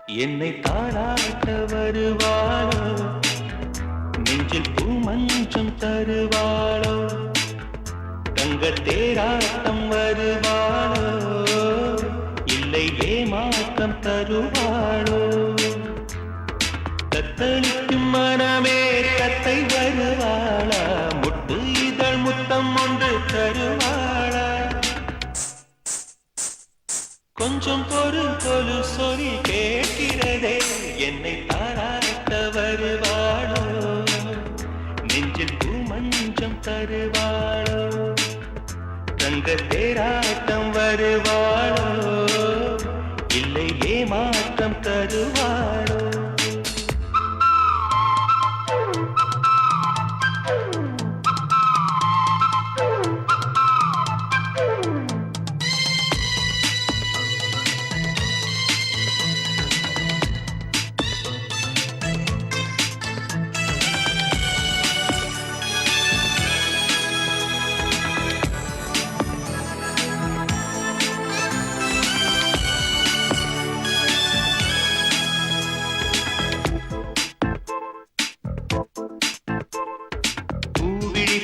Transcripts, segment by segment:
என்னை தாராட்ட வருவாளோ, நெஞ்சில் பூமஞ்சம் தருவாளோ, தங்க தேராட்டம் வருவாளோ, இல்லை ஏமாற்றம் தருவாளோ, தத்தளிக்கும் மனமே கத்தை வருவாளா, முட்டு இதழ் முத்தம் ஒன்று தருவாளா, கொஞ்சம் பொறு சொல்லி கேட்கிறதே, என்னை தாராட்ட வருவாளோ, நெஞ்சில் பூமஞ்சம் தருவாளோ, தங்க தேராட்டம் வருவாளோ, இல்லை ஏமாற்றம் தருவாளோ.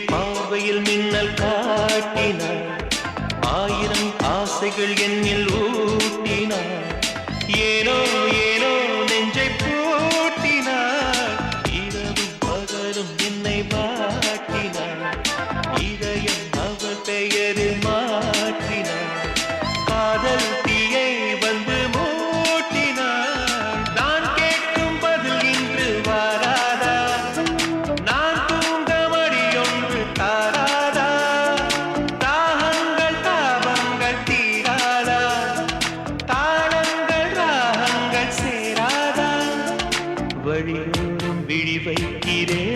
பார்வையில் மின்னல் காட்டினார், ஆயிரம் ஆசைகள் என்னில் ஊட்டினார், ஏனோ ஏனோ நெஞ்சை பூட்டினார், இரவும் பகலும் என்னை வாட்டினார், இதயம் அவள் பெயரில் மாற்றினார், காதல் தீயை வந்து மூட்டினார், நான் கேட்கும் பதில் இன்று வாராதா, நான் தூங்க மடியொன்று தாராதா, தாகங்கள் தாபங்கள் தீராதா, தாளங்கள் ராகங்கள் சேராதா, வழியோடும் விழி வைக்கிறேன்,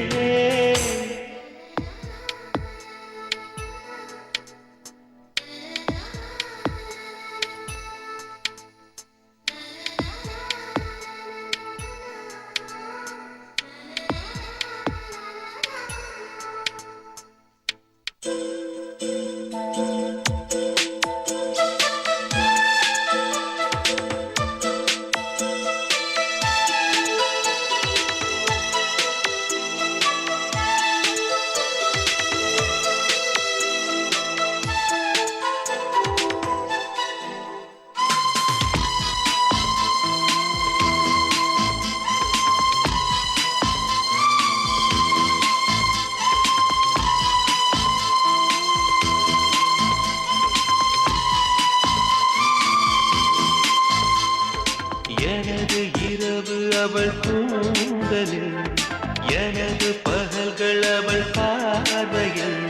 எனது இரவு அவள் கூந்தலில், எனது பகல்கள் அவள் பார்வையில்,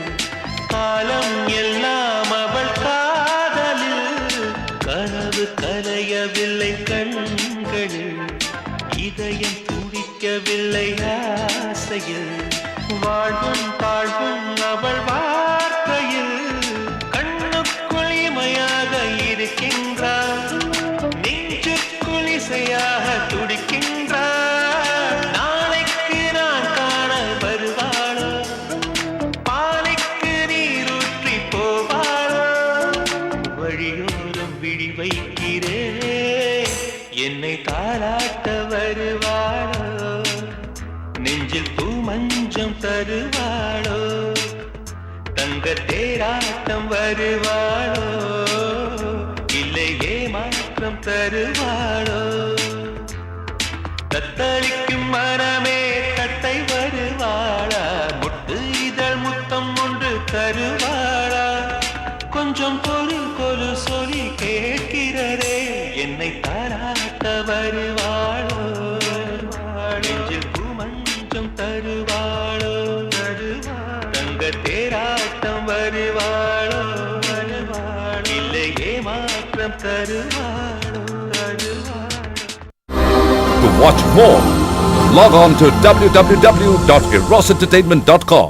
காலம் எல்லாம் அவள் காதலில், கனவு கலையவில்லை கண்களில், இதயம் துடிக்கவில்லை ஆசையில், வாழ்வும் தாழ்வும் அவள் வார்த்தையில், கண்ணுக்குள் இமையாக இருக்கின்றார், நெஞ்சுக்குள் இசையாக துடிக்கின்றார், நாளைக்கு நான் காண வருவாளோ, பாலைக்கு நீரூற்றி போவாளோ, வழியோரம் விழி வைக்கிறேன், என்னை தாராட்ட வருவாளோ, நெஞ்சில் பூமஞ்சம் தருவாளோ, தங்க தேராட்டம் வருவாளோ, இல்லை ஏமாற்றம் தருவாளோ, தத்தளிக்கும் மனமே கட்டை வருவாளா, முட்டு இதழ் முத்தம் ஒன்று தருவாளா, கொஞ்சம் பொறு சொல்லி கேட்கிறதே, என்னை தாராட்ட வருவாளோ, நெஞ்சில் பூமஞ்சம் தருவாளோ, தங்க தேராட்டம் வருவாளோ, இல்லை ஏமாற்றம் தருவாளோ. To watch more, log on to www.erosentertainment.com.